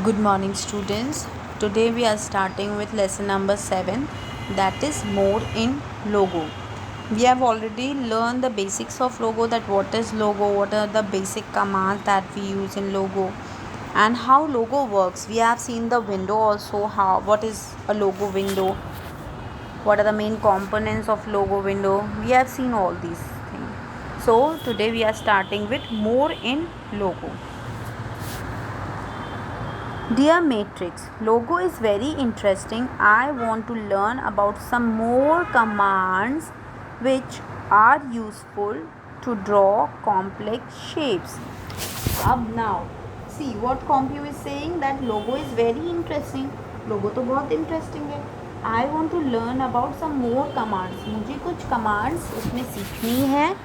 Good morning, students. Today we are starting with lesson number 7, that is more in logo. We have already learned the basics of logo, that what is logo, what are the basic commands that we use in logo, and how logo works. We have seen the window also, how what is a logo window, what are the main components of logo window. We have seen all these things. So today we are starting with more in logo. Dear Matrix, logo is very interesting. I want to learn about some more commands which are useful to draw complex shapes. Now, see what Compu is saying, that logo is very interesting. Logo तो बहुत interesting है. I want to learn about some more commands. मुझे कुछ commands उसमें सीखनी है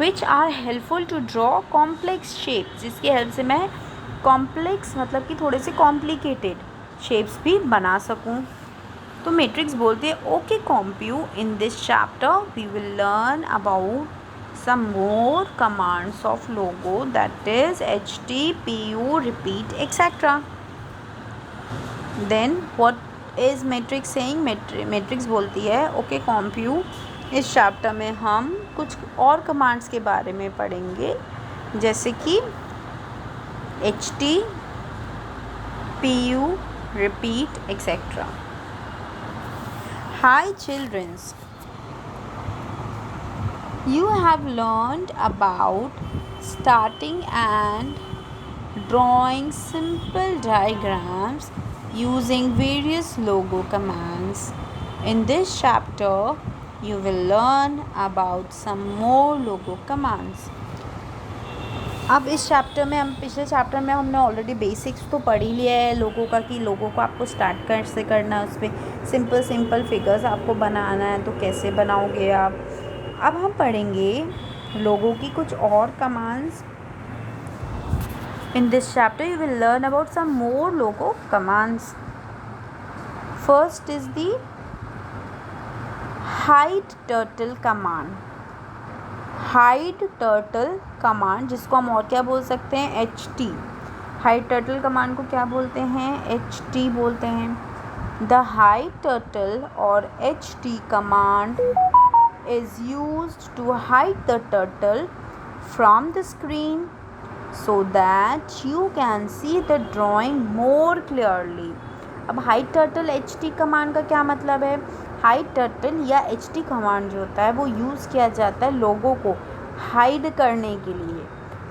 which are helpful to draw complex shapes, जिसकी help से मैं कॉम्प्लेक्स मतलब कि थोड़े से कॉम्प्लिकेटेड शेप्स भी बना सकूं. तो मैट्रिक्स बोलते हैं ओके कॉम्प्यू, in this chapter we will learn about some more commands of logo, that is H T P U repeat etcetera. Then what is matrix saying? Matrix बोलती है ओके कॉम्प्यू, इस चैप्टर में हम कुछ और कमांड्स के बारे में पढ़ेंगे, जैसे कि H T P you repeat etc. Hi childrens, you have learned about starting and drawing simple diagrams using various logo commands. In this chapter you will learn about some more logo commands. अब इस chapter में हम पिछले chapter में हमने already basics तो पढ़ ही लिया है लोगों का, कि लोगों को आपको स्टार्ट कैसे करना है, उस पर सिंपल फिगर्स आपको बनाना है तो कैसे बनाओगे आप. अब हम पढ़ेंगे लोगों की कुछ और commands. In this chapter you will learn about some more logo commands. First is the hide turtle command. Hide turtle command, जिसको हम और क्या बोल सकते हैं, H T. Hide turtle command को क्या बोलते हैं? एच टी बोलते हैं. द हाइड टर्टल और H T command is used to hide the turtle from the screen so that you can see the drawing more clearly. अब hide turtle H T command का क्या मतलब है? Hide turtle या H T command जो होता है वो यूज़ किया जाता है लोगों को हाइड करने के लिए.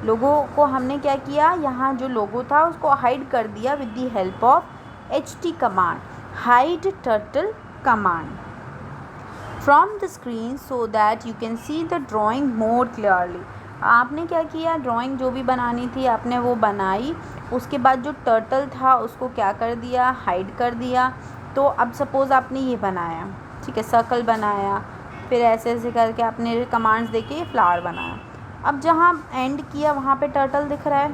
लोगों को हमने क्या किया, यहाँ जो लोगो था उसको हाइड कर दिया with the help of H T command, hide turtle command from the screen so that you can see the drawing more clearly. आपने क्या किया, ड्राइंग जो भी बनानी थी आपने वो बनाई, उसके बाद जो टर्टल था उसको क्या कर दिया, हाइड कर दिया. तो अब सपोज़ आपने ये बनाया, ठीक है, सर्कल बनाया, फिर ऐसे ऐसे करके आपने कमांड्स देके फ्लावर बनाया. अब जहाँ एंड किया वहाँ पे टर्टल दिख रहा है,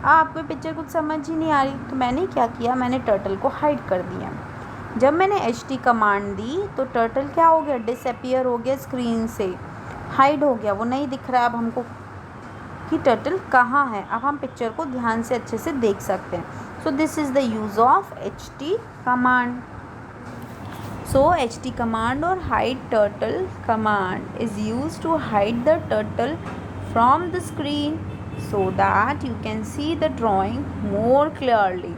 आपको पिक्चर कुछ समझ ही नहीं आ रही, तो मैंने क्या किया, मैंने टर्टल को हाइड कर दिया. जब मैंने एच टी कमांड दी तो टर्टल क्या हो गया, डिसअपियर हो गया स्क्रीन से, हाइड हो गया, वो नहीं दिख रहा अब हमको कि टर्टल कहाँ है. अब हम पिक्चर को ध्यान से अच्छे से देख सकते हैं. So this is the use of H T command. So HT command or hide turtle command is used to hide the turtle from the screen so that you can see the drawing more clearly.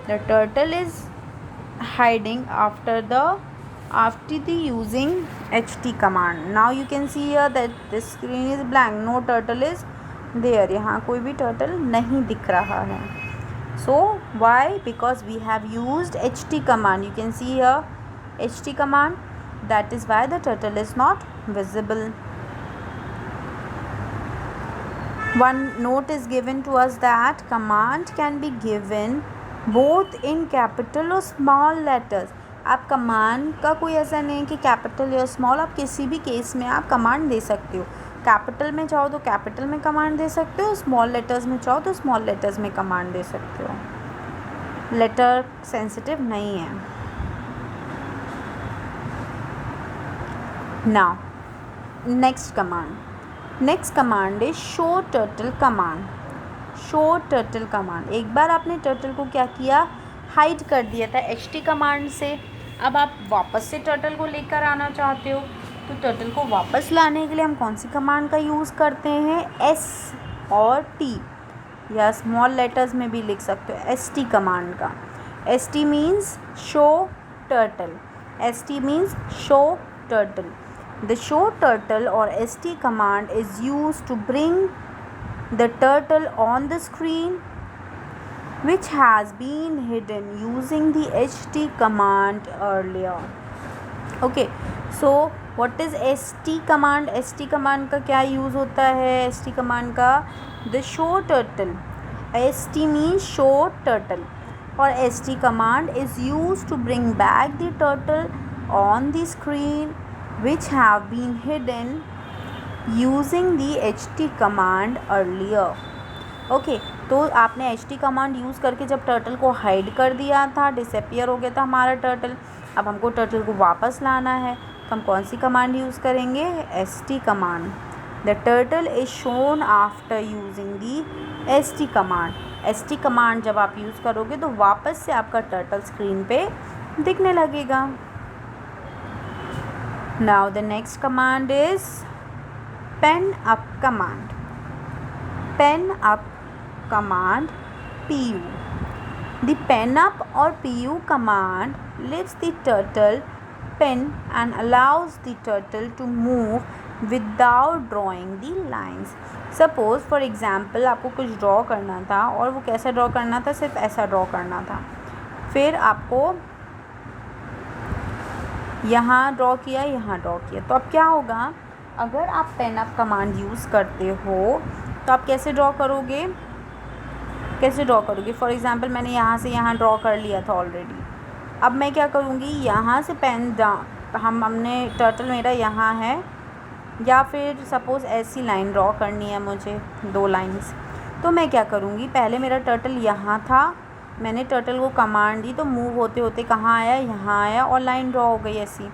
The turtle is hiding after the using HT command. Now you can see here that this screen is blank, no turtle is there. यहाँ कोई भी turtle नहीं दिख रहा है. So why? Because we have used HT command. You can see here HT command, that is why the turtle is not visible. One note is given to us that command can be given both in capital or small letters. आप command का कोई ऐसा नहीं है कि capital या small, आप किसी भी केस में आप कमांड दे सकते हो. कैपिटल में चाहो तो कैपिटल में कमांड दे सकते हो, स्मॉल लेटर्स में चाहो तो स्मॉल लेटर्स में कमांड दे सकते हो. लेटर सेंसिटिव नहीं है. Now next command is show turtle command. Show turtle command. एक बार आपने टर्टल को क्या किया, हाइड कर दिया था ht कमांड से। अब आप वापस से टर्टल को लेकर आना चाहते हो, तो टर्टल को वापस लाने के लिए हम कौन सी कमांड का यूज़ करते हैं, s और t, या स्मॉल लेटर्स में भी लिख सकते हो st कमांड का। st means show turtle, st means show turtle. The show turtle or st command is used to bring the turtle on the screen which has been hidden using the ht command earlier. Okay, so what is st command? st command का क्या use होता है st command का? The show turtle, st means show turtle, और st command is used to bring back the turtle on the screen which have been hidden using the ht command earlier. Okay, तो आपने ht command use करके जब turtle को hide कर दिया था, disappear हो गया था हमारा टर्टल, अब हमको टर्टल को वापस लाना है, तो हम कौन सी कमांड यूज़ करेंगे, st command. The turtle is shown after using the st command. st command जब आप यूज़ करोगे तो वापस से आपका टर्टल स्क्रीन पे दिखने लगेगा। Now the next command is pen up command. Pen up command, pu. The pen up or pu command lifts the turtle pen and allows the turtle to move without drawing the lines. Suppose for example आपको कुछ draw करना था, और वो कैसा draw करना था, सिर्फ ऐसा ड्रॉ करना था। फिर आपको यहाँ ड्रॉ किया, यहाँ ड्रॉ किया, तो अब क्या होगा, अगर आप पेन अप कमांड यूज़ करते हो तो आप कैसे ड्रॉ करोगे, कैसे ड्रॉ करोगे। फॉर एग्ज़ाम्पल मैंने यहाँ से यहाँ ड्रॉ कर लिया था ऑलरेडी। अब मैं क्या करूँगी, यहाँ से पेन हमने टर्टल मेरा यहाँ है, या फिर सपोज़ ऐसी लाइन ड्रॉ करनी है मुझे, 2 लाइन्स, तो मैं क्या करूँगी, पहले मेरा टर्टल यहाँ था, मैंने टर्टल को कमांड दी तो मूव होते होते कहाँ आया, यहाँ आया, और लाइन ड्रॉ हो गई ऐसी।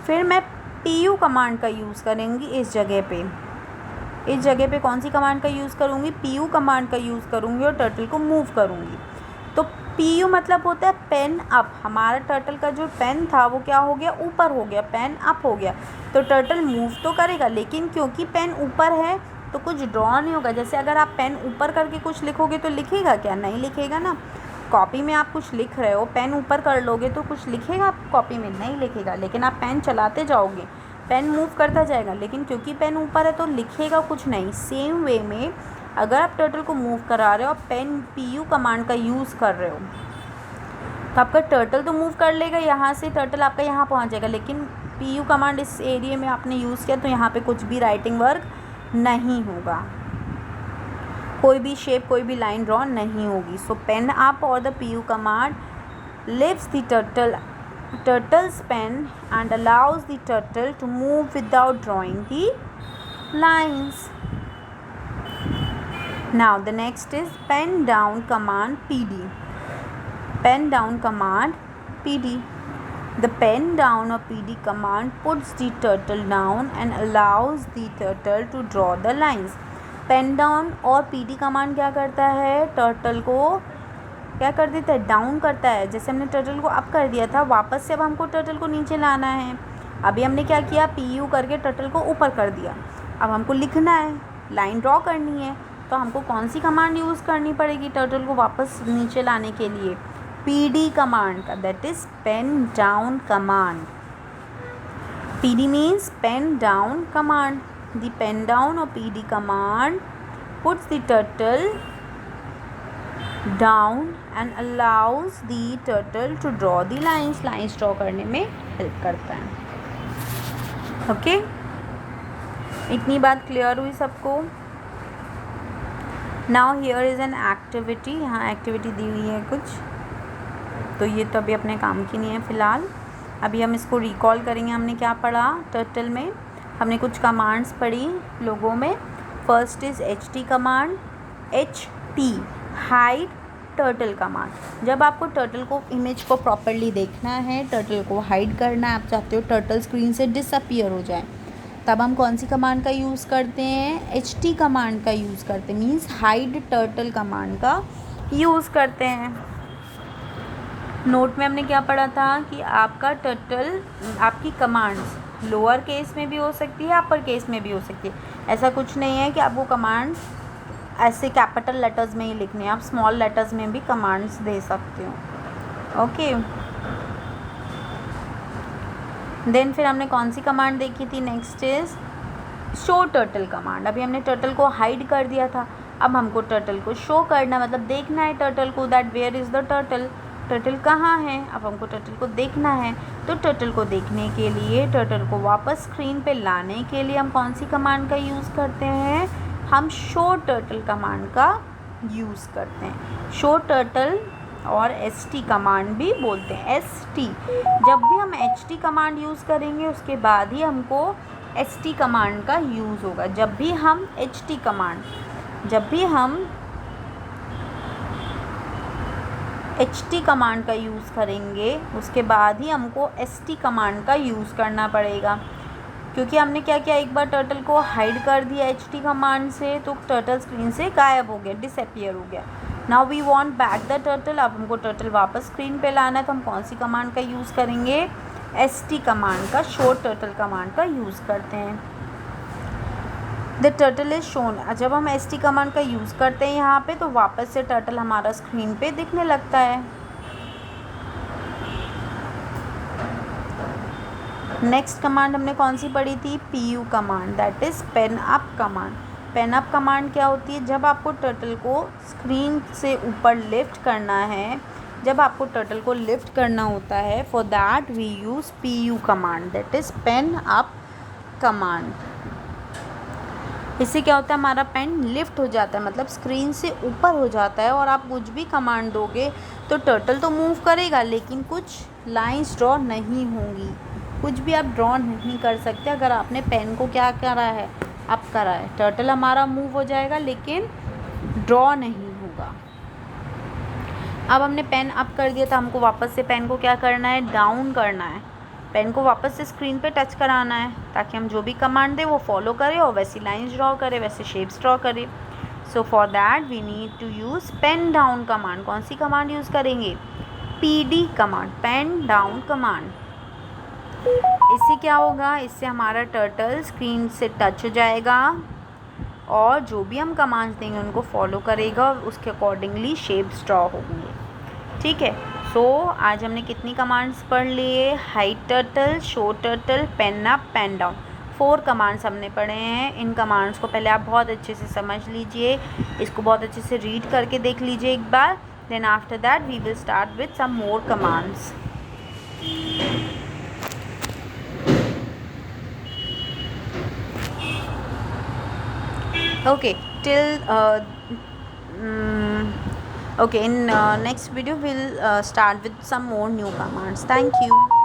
फिर मैं pu कमांड का यूज़ करूँगी इस जगह पे, इस जगह पे कौन सी कमांड का यूज़ करूँगी, pu कमांड का यूज़ करूँगी, और टर्टल को मूव करूँगी। तो pu मतलब होता है पेन अप। हमारा टर्टल का जो पेन था वो क्या हो गया, ऊपर हो गया, पेन अप हो गया। तो टर्टल मूव तो करेगा, लेकिन क्योंकि पेन ऊपर है तो कुछ ड्रॉ नहीं होगा। जैसे अगर आप पेन ऊपर करके कुछ लिखोगे तो लिखेगा क्या, नहीं लिखेगा ना। कॉपी में आप कुछ लिख रहे हो, पेन ऊपर कर लोगे तो कुछ लिखेगा आप कॉपी में, नहीं लिखेगा। लेकिन आप पेन चलाते जाओगे, पेन मूव करता जाएगा, लेकिन क्योंकि पेन ऊपर है तो लिखेगा कुछ नहीं। सेम वे में अगर आप टर्टल को मूव करा रहे हो, आप पेन pu कमांड का यूज़ कर रहे हो, तो आपका टर्टल तो मूव कर लेगा, यहाँ से टर्टल आपका यहाँ पहुँच जाएगा। लेकिन pu कमांड इस एरिया में आपने यूज़ किया तो यहाँ पे कुछ भी राइटिंग वर्क नहीं होगा, कोई भी शेप, कोई भी लाइन ड्रॉ नहीं होगी। सो पेन अप और the pu command lifts the turtle's pen and allows the turtle to move without drawing the lines. Now the next is pen down command, pd. Pen down command, pd. The pen down or pd command puts the turtle down and allows the turtle to draw the lines. Pen down और PD command क्या करता है, turtle को क्या कर देता है, down करता है। जैसे हमने टर्टल को अप कर दिया था, वापस से अब हमको टर्टल को नीचे लाना है। अभी हमने क्या किया, पीयू करके टर्टल को ऊपर कर दिया। अब हमको लिखना है, लाइन ड्रॉ करनी है, तो हमको कौन सी कमांड यूज़ करनी पड़ेगी टर्टल को वापस नीचे लाने के लिए, पीडी कमांड का, that is pen down command. PD means pen down command. The pen down or pd command puts the turtle down and allows the turtle to draw the lines. Lines draw करने में help करता है। Okay, इतनी बात clear हुई सबको। Now here is an activity, यहाँ activity दी हुई है कुछ, तो ये तो अभी अपने काम की नहीं है फ़िलहाल। अभी हम इसको रिकॉल करेंगे। हमने क्या पढ़ा टर्टल में, हमने कुछ कमांड्स पढ़ी लोगों में। First is ht command, ht hide turtle command. जब आपको टर्टल को, इमेज को प्रॉपर्ली देखना है, टर्टल को हाइड करना है, आप चाहते हो टर्टल स्क्रीन से डिसअपियर हो जाए, तब हम कौन सी कमांड का यूज़ करते हैं, HT कमांड का यूज़ करते हैं, मीन्स हाइड टर्टल कमांड का यूज़ करते हैं। नोट में हमने क्या पढ़ा था कि आपका टर्टल, आपकी कमांड्स लोअर केस में भी हो सकती है, अपर केस में भी हो सकती है। ऐसा कुछ नहीं है कि आपको कमांड ऐसे कैपिटल लेटर्स में ही लिखने हैं, आप स्मॉल लेटर्स में भी कमांड्स दे सकते हो। ओके, देन फिर हमने कौन सी कमांड देखी थी, next is show turtle command. अभी हमने टर्टल को हाइड कर दिया था, अब हमको टर्टल को शो करना, मतलब देखना है टर्टल को, that where is the turtle, turtle कहाँ है। अब हमको टर्टल को देखना है, तो टर्टल को देखने के लिए, टर्टल को वापस स्क्रीन पे लाने के लिए हम कौन सी कमांड का यूज़ करते हैं, हम शो टर्टल कमांड का यूज़ करते हैं। शो टर्टल और ST कमांड भी बोलते हैं, ST। जब भी हम HT कमांड यूज़ करेंगे उसके बाद ही हमको ST कमांड का यूज़ होगा। जब भी हम HT कमांड, जब भी हम HT कमांड का यूज़ करेंगे उसके बाद ही हमको ST कमांड का यूज़ करना पड़ेगा, क्योंकि हमने क्या किया, एक बार टर्टल को हाइड कर दिया HT कमांड से, तो टर्टल स्क्रीन से गायब हो गया, डिसअपियर हो गया। Now we want back the turtle, अब हमको टर्टल वापस स्क्रीन पे लाना है, तो हम कौन सी कमांड का यूज़ करेंगे, ST कमांड का, शो टर्टल कमांड का यूज़ करते हैं। द टर्टल इज़ शोन, जब हम ST कमांड का यूज़ करते हैं यहाँ पे, तो वापस से टर्टल हमारा स्क्रीन पे दिखने लगता है। नेक्स्ट कमांड हमने कौन सी पढ़ी थी, PU command, that is pen up command. Pen up command क्या होती है, जब आपको टर्टल को स्क्रीन से ऊपर लिफ्ट करना है, जब आपको टर्टल को लिफ्ट करना होता है, for that we use PU command, that is pen up command. इससे क्या होता है, हमारा पेन लिफ्ट हो जाता है, मतलब स्क्रीन से ऊपर हो जाता है, और आप कुछ भी कमांड दोगे तो टर्टल तो मूव करेगा, लेकिन कुछ लाइंस ड्रॉ नहीं होंगी, कुछ भी आप ड्रॉ नहीं कर सकते अगर आपने पेन को क्या करा है, अप करा है। टर्टल हमारा मूव हो जाएगा लेकिन ड्रॉ नहीं होगा। अब हमने पेन अप कर दिया था, हमको वापस से पेन को क्या करना है, डाउन करना है। पेन को वापस से स्क्रीन पे टच कराना है, ताकि हम जो भी कमांड दें वो फॉलो करें और वैसी लाइंस ड्रॉ करे, वैसे शेप्स ड्रॉ करे। So for that we need to use pen down command. कौन सी कमांड यूज़ करेंगे, PD command, pen down command. इससे क्या होगा, इससे हमारा टर्टल स्क्रीन से टच हो जाएगा और जो भी हम कमांड्स देंगे उनको फॉलो करेगा और उसके अकॉर्डिंगली शेप्स ड्रॉ होंगे। ठीक है, सो आज हमने कितनी कमांड्स पढ़ लिए, hide turtle, show turtle, pen up, pen down, 4 commands हमने पढ़े हैं। इन कमांड्स को पहले आप बहुत अच्छे से समझ लीजिए, इसको बहुत अच्छे से रीड करके देख लीजिए एक बार, then after that we will start with some more commands. Okay, in next video we'll start with some more new commands. Thank you.